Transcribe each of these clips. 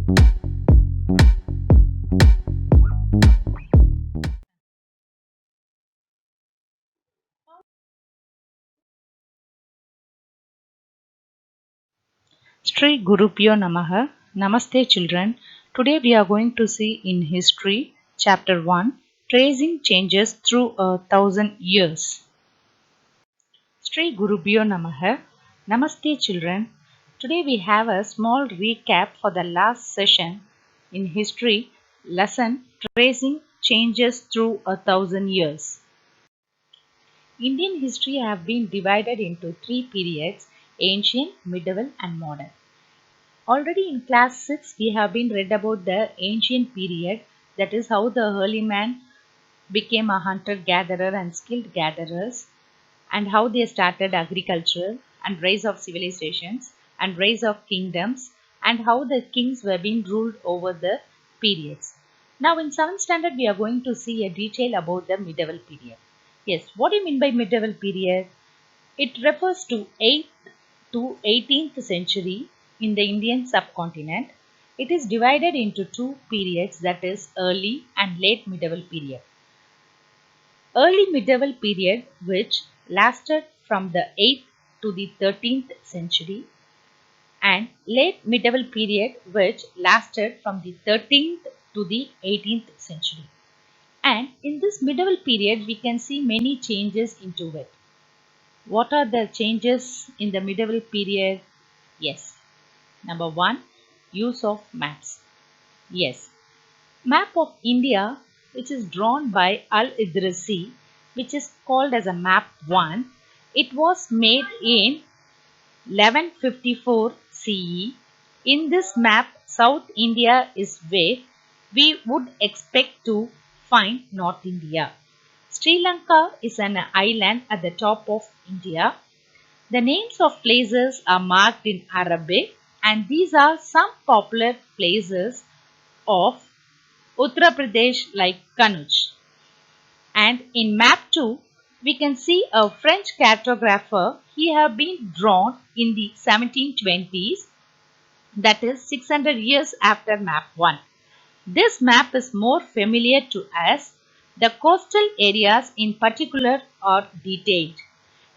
Sri Gurubhyo Namaha. Namaste children. Today we are going to see in history chapter 1 tracing changes through 1,000 years. Sri Gurubhyo Namaha. Namaste children. Today we have a small recap for the last session in history lesson tracing changes through 1,000 years. Indian history have been divided into three periods: ancient, medieval and modern. Already in class 6, we have been read about the ancient period, that is, how the early man became a hunter gatherer and skilled gatherers, and how they started agriculture, and rise of civilizations, and rise of kingdoms, and how the kings were being ruled over the periods. Now, in 7th standard, we are going to see a detail about the medieval period. Yes, what do you mean by medieval period? It refers to 8th to 18th century in the Indian subcontinent. It is divided into two periods, that is early and late medieval period. Early medieval period, which lasted from the 8th to the 13th century, and late medieval period, which lasted from the 13th to the 18th century. And in this medieval period, we can see many changes into it. What are the changes in the medieval period? Yes. Number one, use of maps. Yes. Map of India, which is drawn by Al-Idrisi, which is called as a map 1. It was made in 1154 CE. In this map, South India is where we would expect to find North India. Sri Lanka is an island at the top of India. The names of places are marked in Arabic, and these are some popular places of Uttar Pradesh like Kanuj. And in map 2, we can see a French cartographer. He have been drawn in the 1720s, that is 600 years after map 1. This map is more familiar to us. The coastal areas in particular are detailed.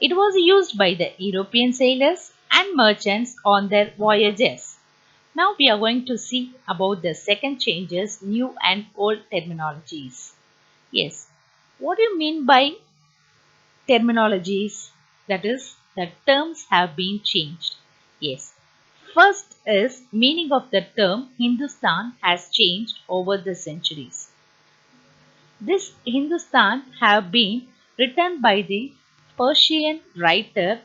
It was used by the European sailors and merchants on their voyages. Now we are going to see about the second changes, new and old terminologies. Yes, what do you mean by terminologies? That is, the terms have been changed. Yes. First is meaning of the term Hindustan has changed over the centuries. This Hindustan have been written by the Persian writer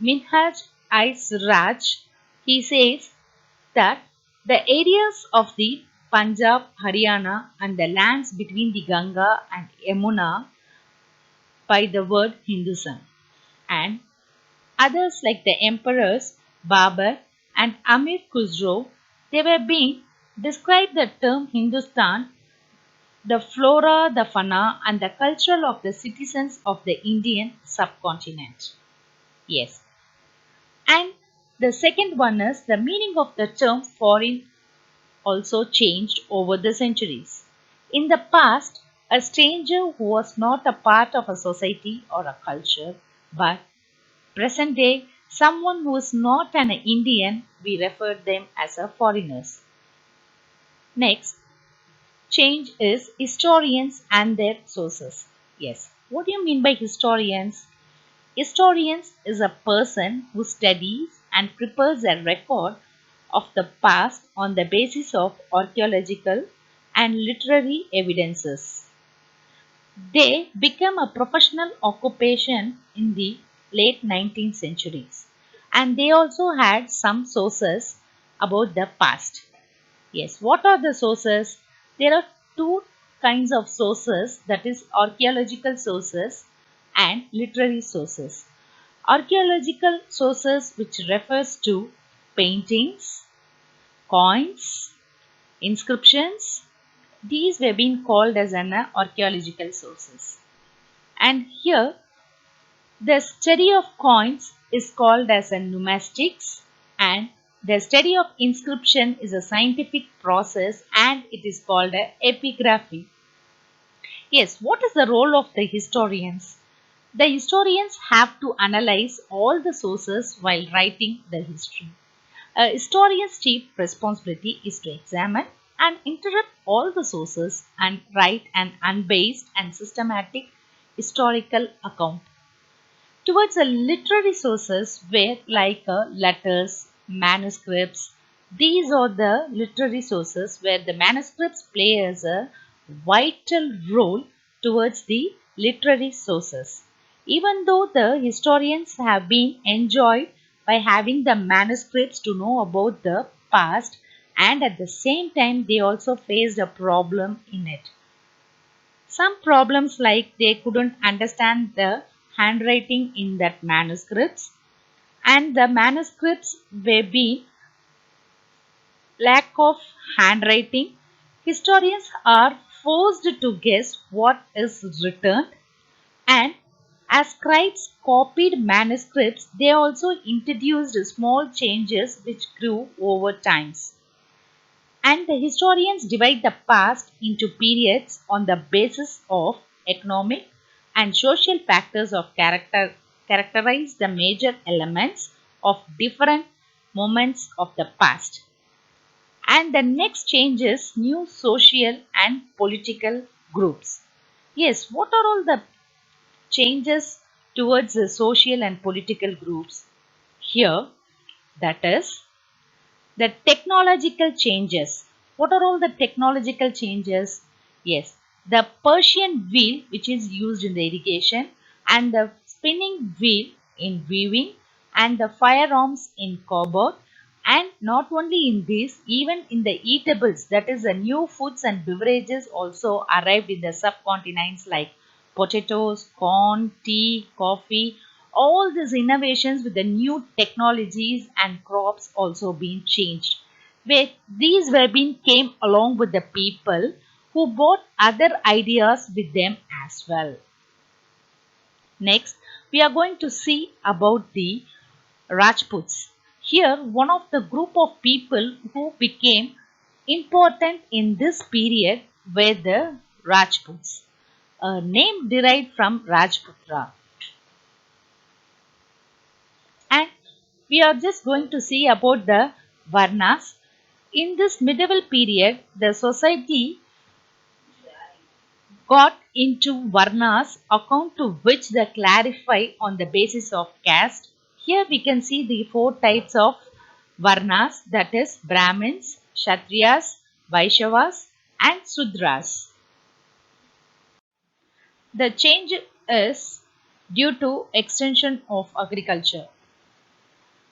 Minhaj-i-Siraj. He says that the areas of the Punjab, Haryana and the lands between the Ganga and Yamuna by the word Hindustan, and others like the emperors Babur and Amir Khusro, they were being described the term Hindustan, the flora, the fauna and the culture of the citizens of the Indian subcontinent. Yes. And the second one is the meaning of the term foreign also changed over the centuries. In the past, a stranger who was not a part of a society or a culture, but present day, someone who is not an Indian, we refer them as a foreigners. Next, change is historians and their sources. Yes, what do you mean by historians? Historians is a person who studies and prepares a record of the past on the basis of archaeological and literary evidences. They became a professional occupation in the late 19th centuries, and they also had some sources about the past. Yes, what are the sources? There are two kinds of sources, that is archaeological sources and literary sources. Archaeological sources, which refers to paintings, coins, inscriptions, these were being called as an archaeological sources. And here the study of coins is called as a numismatics, and The study of inscription is a scientific process and it is called a epigraphy. Yes, what is the role of the historians? The historians have to analyze all the sources while writing the history. A historian's chief responsibility is to examine and interpret all the sources and write an unbiased and systematic historical account. Towards the literary sources where like letters, manuscripts, these are the literary sources where the manuscripts play as a vital role towards the literary sources. Even though the historians have been enjoyed by having the manuscripts to know about the past, and at the same time they also faced a problem in it. Some problems like they couldn't understand the handwriting in that manuscripts, and the manuscripts were being lack of handwriting. Historians are forced to guess what is written, and as scribes copied manuscripts, they also introduced small changes which grew over times. And the historians divide the past into periods on the basis of economic and social factors of characterize the major elements of different moments of the past. And the next changes new social and political groups. Yes, what are all the changes towards the social and political groups? Here, that is the technological changes. What are all the technological changes? Yes, the Persian wheel, which is used in the irrigation, and the spinning wheel in weaving, and the firearms in cobalt. And not only in this, even in the eatables, that is, the new foods and beverages also arrived in the subcontinents like potatoes, corn, tea, coffee. All these innovations with the new technologies and crops also being changed. Where these were being came along with the people who brought other ideas with them as well. Next, we are going to see about the Rajputs. Here, one of the group of people who became important in this period were the Rajputs, a name derived from Rajputra. And we are just going to see about the Varnas. In this medieval period, the society got into Varnas account to which they clarify on the basis of caste. Here we can see the four types of Varnas, that is Brahmins, Kshatriyas, Vaishyavas and Sudras. The change is due to extension of agriculture.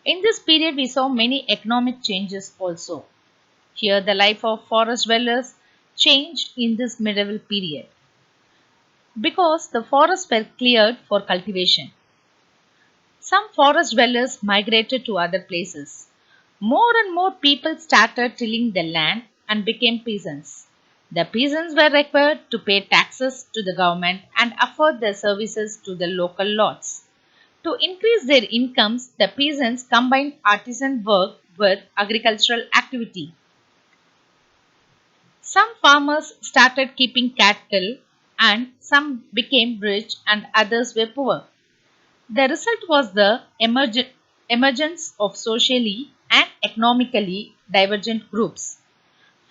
In this period we saw many economic changes also. Here the life of forest dwellers changed in this medieval period because the forests were cleared for cultivation. Some forest dwellers migrated to other places. More and more people started tilling the land and became peasants. The peasants were required to pay taxes to the government and afford their services to the local lords. To increase their incomes, the peasants combined artisan work with agricultural activity. Some farmers started keeping cattle and some became rich and others were poor. The result was the emergence of socially and economically divergent groups.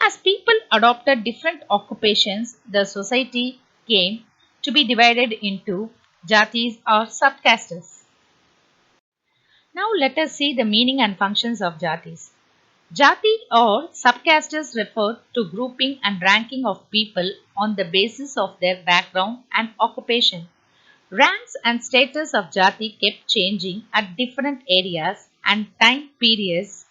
As people adopted different occupations, the society came to be divided into jatis or subcastes. Now let us see the meaning and functions of jatis. Jati or subcastes refer to grouping and ranking of people on the basis of their background and occupation. Ranks and status of jati kept changing at different areas and time periods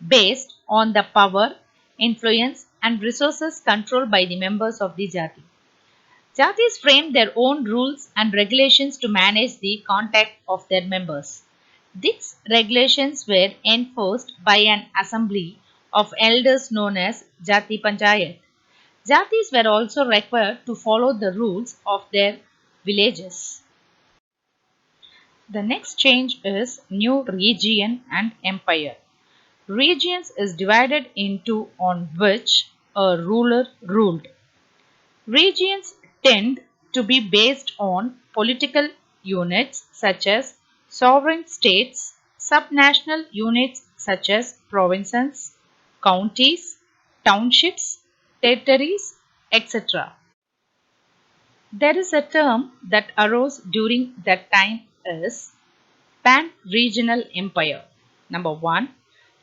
based on the power, influence and resources controlled by the members of the jati. Jatis framed their own rules and regulations to manage the contact of their members. These regulations were enforced by an assembly of elders known as Jati Panchayat. Jatis were also required to follow the rules of their villages. The next change is new region and empire. regions is divided into on which a ruler ruled. Regions tend to be based on political units such as sovereign states, subnational units such as provinces, counties, townships, territories, etc. There is a term that arose during that time is pan-regional empire. Number 1.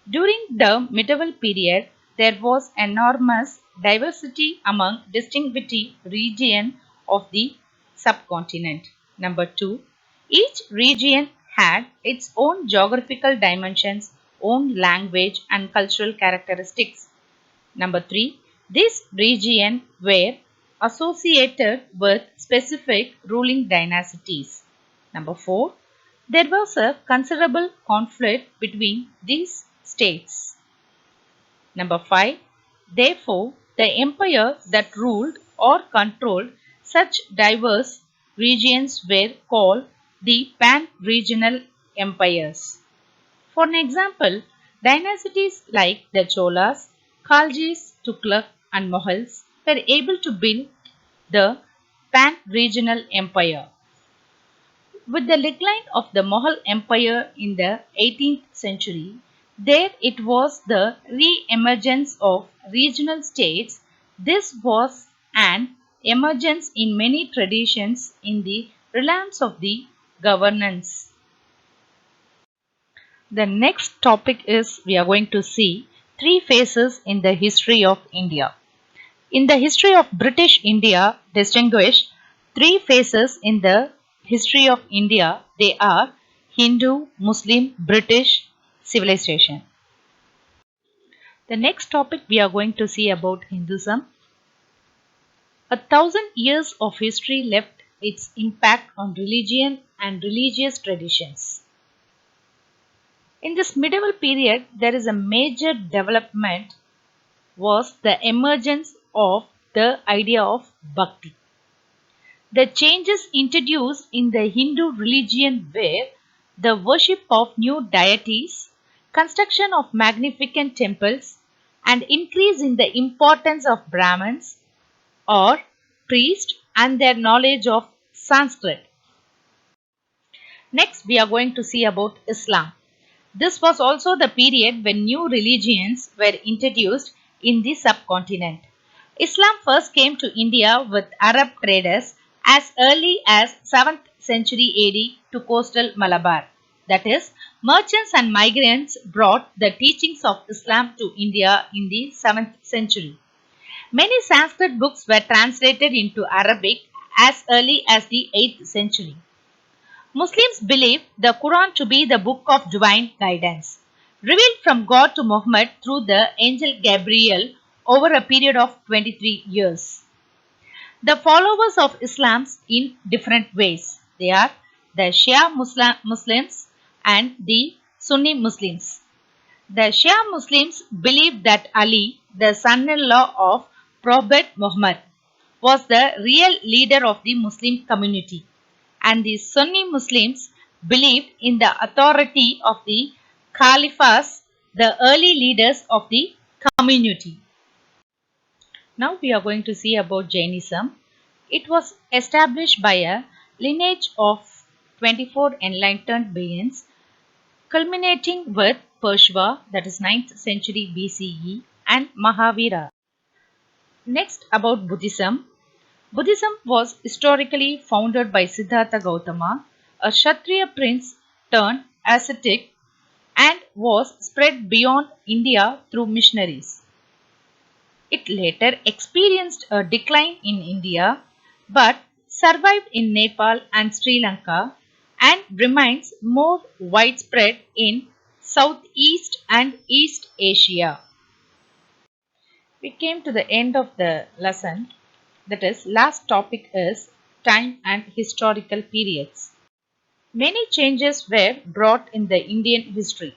During the medieval period, there was enormous diversity among distinct regions of the subcontinent. Number 2. Each region had its own geographical dimensions, own language and cultural characteristics. Number 3. These regions were associated with specific ruling dynasties. Number 4. There was a considerable conflict between these states. Number 5. Therefore, the empire that ruled or controlled such diverse regions were called the pan-regional empires. For an example, dynasties like the Cholas, Khaljis, Tughlaq and Mughals were able to build the pan-regional empire. With the decline of the Mughal Empire in the 18th century, there it was the re-emergence of regional states. This was an emergence in many traditions in the realms of the governance. The next topic is we are going to see three phases in the history of India. In the history of British India, distinguish three phases in the history of India. They are Hindu, Muslim, British civilization. The next topic we are going to see about Hinduism. 1,000 years of history left its impact on religion and religious traditions. In this medieval period, there is a major development was the emergence of the idea of bhakti. The changes introduced in the Hindu religion were the worship of new deities, construction of magnificent temples, and increase in the importance of Brahmins or priests and their knowledge of Sanskrit. Next, we are going to see about Islam. This was also the period when new religions were introduced in the subcontinent. Islam first came to India with Arab traders as early as 7th century AD to coastal Malabar. That is, merchants and migrants brought the teachings of Islam to India in the 7th century. Many Sanskrit books were translated into Arabic as early as the 8th century. Muslims believe the Quran to be the book of divine guidance, revealed from God to Muhammad through the angel Gabriel over a period of 23 years. The followers of Islam in different ways. They are the Shia Muslims and the Sunni Muslims. The Shia Muslims believe that Ali, the son-in-law of Prophet Muhammad, was the real leader of the Muslim community, and the Sunni Muslims believed in the authority of the Caliphs, the early leaders of the community. Now we are going to see about Jainism. It was established by a lineage of 24 enlightened beings, culminating with Pershwa, that is 9th century BCE, and Mahavira. Next, about Buddhism. Buddhism was historically founded by Siddhartha Gautama, a Kshatriya prince turned ascetic, and was spread beyond India through missionaries. It later experienced a decline in India but survived in Nepal and Sri Lanka and remains more widespread in Southeast and East Asia. We came to the end of the lesson. That is, last topic is time and historical periods. Many changes were brought in the Indian history.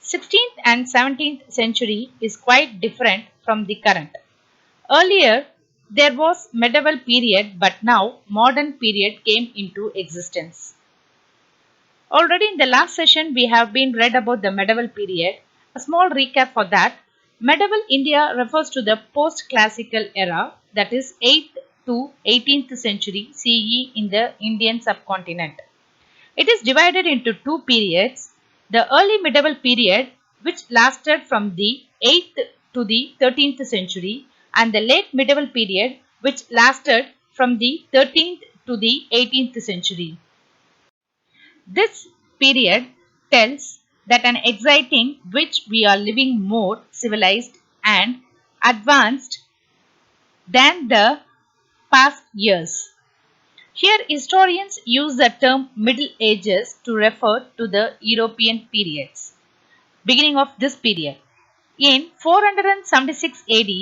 16th and 17th century is quite different from the current. Earlier, there was medieval period, but now modern period came into existence. Already in the last session, we have been read about the medieval period. A small recap for that. Medieval India refers to the post-classical era, that is 8th to 18th century CE in the Indian subcontinent. It is divided into two periods: the early medieval period, which lasted from the 8th to the 13th century, and the late medieval period, which lasted from the 13th to the 18th century. This period tells that an exciting which we are living more civilized and advanced than the past years. Here historians use the term Middle Ages to refer to the European periods. Beginning of this period. In 476 AD,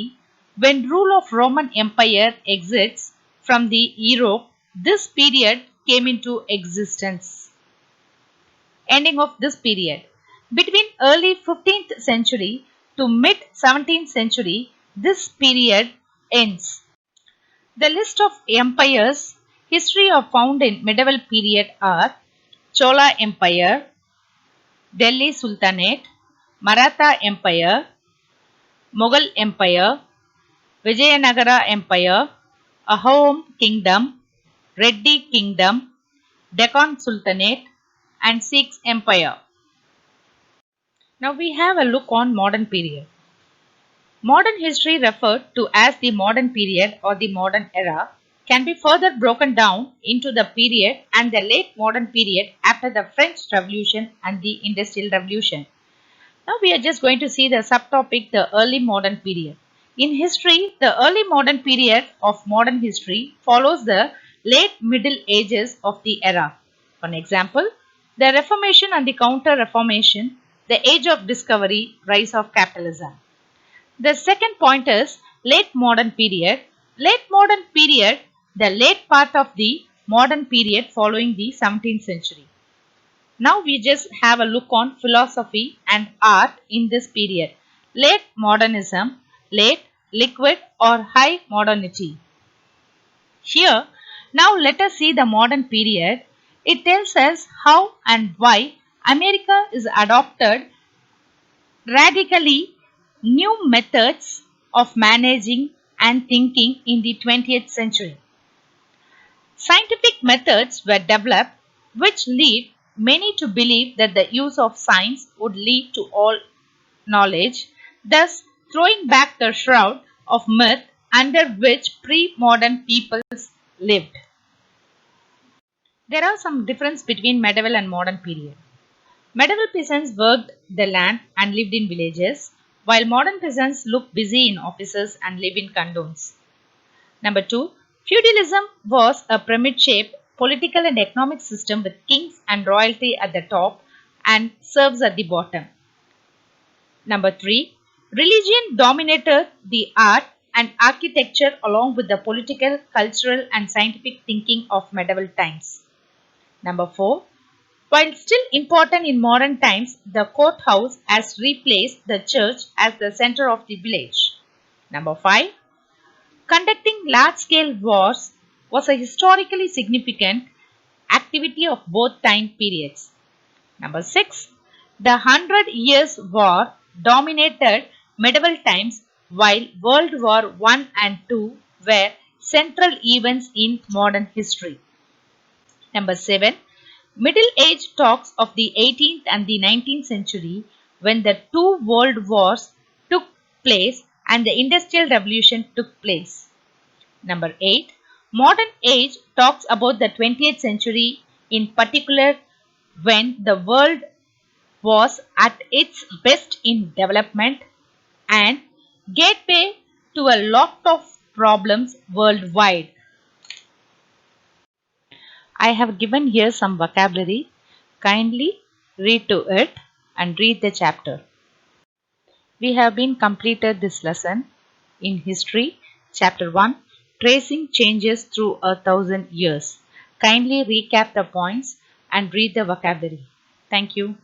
when rule of Roman Empire exits from the Europe, this period came into existence. Ending of this period. Between early 15th century to mid 17th century, this period ends. The list of empires history are found in medieval period are Chola Empire, Delhi Sultanate, Maratha Empire, Mughal Empire, Vijayanagara Empire, Ahom Kingdom, Reddy Kingdom, Deccan Sultanate, and Sikh Empire. Now we have a look on modern period. Modern history, referred to as the modern period or the modern era, can be further broken down into the period and the late modern period after the French Revolution and the Industrial Revolution. Now we are just going to see the subtopic, the early modern period. In history, the early modern period of modern history follows the late Middle Ages of the era. For example, the Reformation and the Counter-Reformation, the Age of Discovery, rise of capitalism. The second point is late modern period. Late modern period, the late part of the modern period following the 17th century. Now we just have a look on philosophy and art in this period. Late modernism, late, liquid or high modernity. Here, now let us see the modern period. It tells us how and why America is adopted radically new methods of managing and thinking in the 20th century. Scientific methods were developed which lead many to believe that the use of science would lead to all knowledge, thus throwing back the shroud of myth under which pre-modern peoples lived. There are some difference between medieval and modern period. Medieval peasants worked the land and lived in villages, while modern peasants look busy in offices and live in condos. Number 2. Feudalism was a pyramid-shaped political and economic system with kings and royalty at the top and serfs at the bottom. Number 3. Religion dominated the art and architecture along with the political, cultural and scientific thinking of medieval times. Number 4. While still important in modern times, the courthouse has replaced the church as the center of the village. Number 5. Conducting large-scale wars was a historically significant activity of both time periods. Number 6. The Hundred Years' War dominated medieval times while World War I and II were central events in modern history. Number 7. Middle Age talks of the 18th and the 19th century when the two world wars took place and the Industrial Revolution took place. Number 8. Modern Age talks about the 20th century in particular when the world was at its best in development and gateway to a lot of problems worldwide. I have given here some vocabulary. Kindly read to it and read the chapter. We have been completed this lesson in history, chapter 1, tracing changes through 1,000 years. Kindly recap the points and read the vocabulary. Thank you.